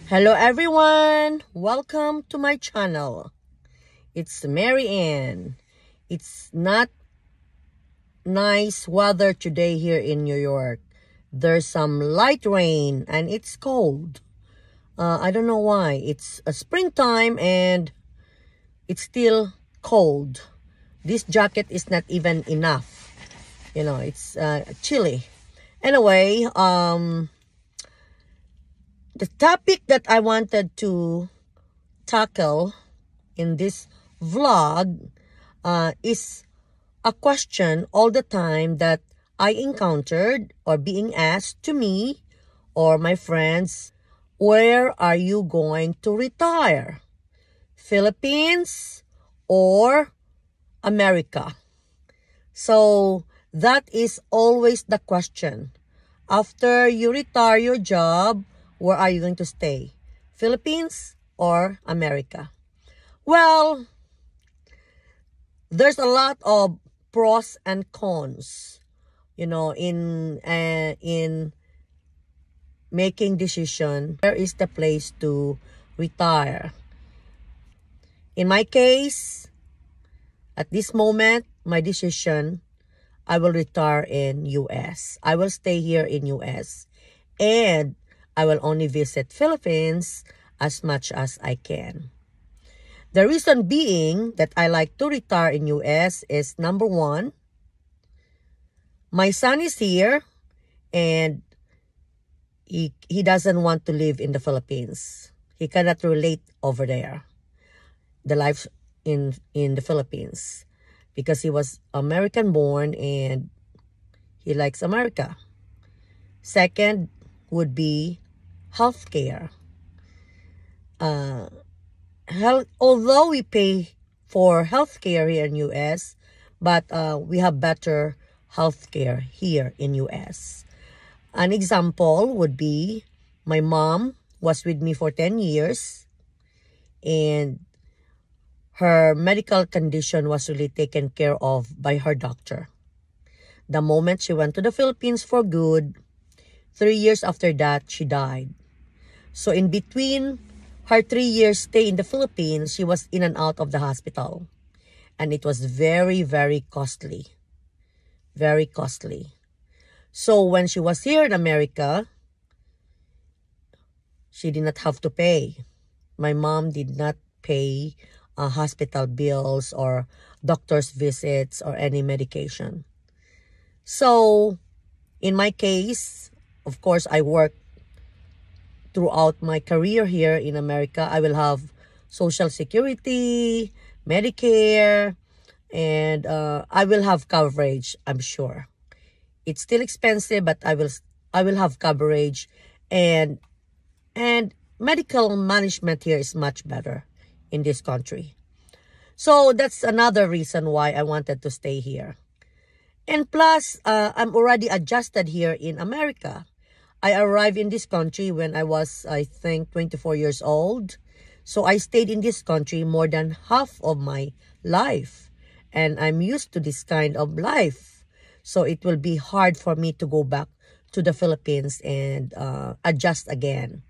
Hello everyone! Welcome to my channel. It's Mary Ann. It's not nice weather today here in New York. There's some light rain and it's cold. I don't know why. It's a springtime and it's still cold. This jacket is not even enough. You know, it's chilly. Anyway, the topic that I wanted to tackle in this vlog is a question all the time that I encountered or being asked to me or my friends. Where are you going to retire? Philippines or America? So that is always the question. After you retire your job, where are you going to stay? Philippines or America? Well, there's a lot of pros and cons, you know, in making decision. Where is the place to retire? In my case, at this moment, my decision, I will retire in US. I will stay here in US. And I will only visit Philippines as much as I can. The reason being that I like to retire in US is number one, my son is here and he doesn't want to live in the Philippines. He cannot relate over there, the life in the Philippines, because he was American born and he likes America. Second would be healthcare. Although we pay for healthcare here in US, but we have better healthcare here in US. An example would be my mom was with me for 10 years and her medical condition was really taken care of by her doctor. The moment she went to the Philippines for good, 3 years after that, she died. So in between her 3 years stay in the Philippines, she was in and out of the hospital. And it was very, very costly. Very costly. So when she was here in America, she did not have to pay. My mom did not pay hospital bills or doctor's visits or any medication. So in my case, of course, I work throughout my career here in America. I will have Social Security, Medicare, and I will have coverage, I'm sure. It's still expensive, but I will have coverage, and medical management here is much better in this country. So that's another reason why I wanted to stay here. And plus, I'm already adjusted here in America. I arrived in this country when I was, I think, 24 years old. So I stayed in this country more than half of my life. And I'm used to this kind of life. So it will be hard for me to go back to the Philippines and adjust again.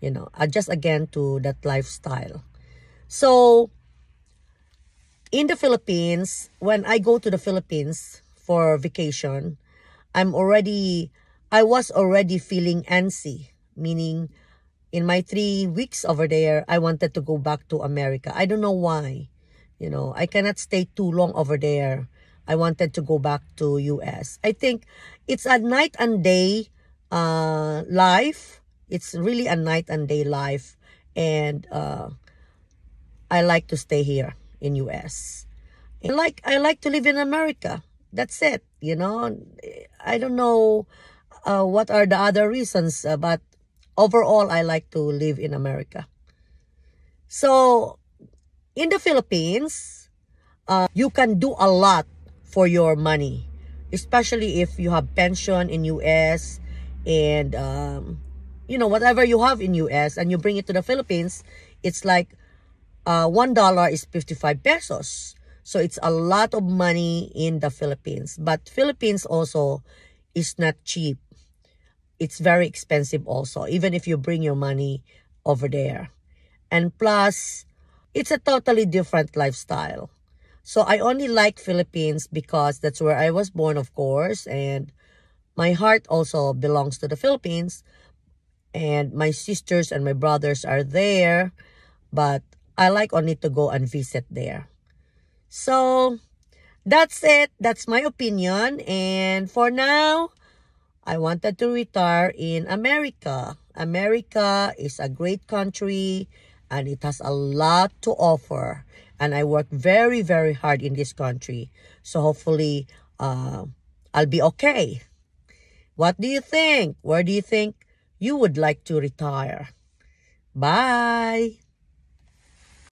You know, adjust again to that lifestyle. So in the Philippines, when I go to the Philippines for vacation, I was already feeling antsy, meaning in my 3 weeks over there, I wanted to go back to America. I don't know why. You know, I cannot stay too long over there. I wanted to go back to US. I think it's a night and day life. It's really a night and day life. And I like to stay here in US. I like to live in America. That's it. You know, I don't know what are the other reasons, but overall, I like to live in America. So, in the Philippines, you can do a lot for your money, especially if you have pension in US and, you know, whatever you have in US and you bring it to the Philippines, it's like $1 is 55 pesos. So, it's a lot of money in the Philippines. But Philippines also is not cheap. It's very expensive also. Even if you bring your money over there. And plus, it's a totally different lifestyle. So I only like Philippines because that's where I was born, of course, and my heart also belongs to the Philippines, and my sisters and my brothers are there, but I like only to go and visit there. So that's it. That's my opinion. And for now, I wanted to retire in America. America is a great country and it has a lot to offer. And I work very, very hard in this country. So hopefully, I'll be okay. What do you think? Where do you think you would like to retire? Bye!